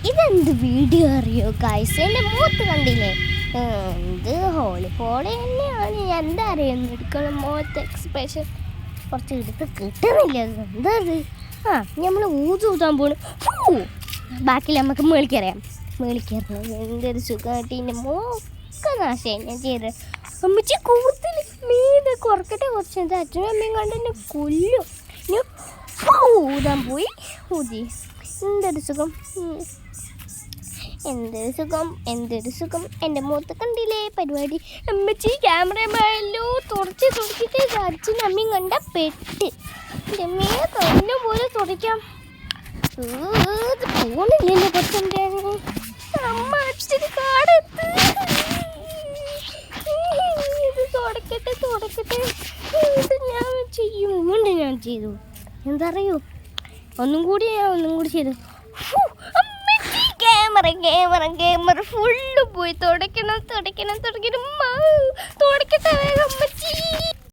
ഇതെന്ത് വീഡിയോ അറിയോ ഗൈസ്? എൻ്റെ മുഖത്ത് കണ്ടില്ലേ? എന്ത് ഹോളി തന്നെയാണ്. ഞാൻ എന്താ അറിയുന്നു എടുക്കണം മുഖത്ത് എക്സ്പ്രഷൻ കുറച്ച് എടുത്ത് കിട്ടുന്നില്ല. എന്താ അത്? നമ്മൾ ഊതാൻ പോണു. ബാക്കി നമുക്ക് മേളിക്കറിയാം. മേളിക്കറിയാം എന്തൊരു സുഖമായിട്ട് എൻ്റെ മോക്കെ നാശമായി ഞാൻ ചെയ്തത്. അമ്മച്ചി കൂടുതൽ മീത് കുറക്കട്ടെ കുറച്ച്. അച്ഛനും അമ്മയും കണ്ട് എന്നെ കൊല്ലും. ഊതാൻ പോയി ഊതി. എന്തൊരു സുഖം, എന്തൊരു സുഖം, എന്തൊരു സുഖം. എൻ്റെ മുഖത്ത് കണ്ടില്ലേ പരിപാടി? അമ്മച്ചി ക്യാമറമാനല്ലോ തുടച്ചിട്ട് അച്ഛനും അമ്മയും കണ്ട പെട്ട്. എൻ്റെ അമ്മയെ തന്നെ പോലെ തുടയ്ക്കാം. പോണില്ലല്ലോ കൊച്ചൻ്റെ അമ്മ അച്ഛന് കാടെത്ത്. ഇത് തുടക്കട്ടെ ഇത് ഞാൻ ചെയ്യും. വീണ്ടും ഞാൻ ചെയ്തു. എന്താ അറിയൂ? ഒന്നും കൂടി ചെയ്തു. ക്യാമറ ഫുള്ള് പോയി. തുടയ്ക്കണം തുടയ്ക്കട്ടെ വേഗം അമ്മച്ചി.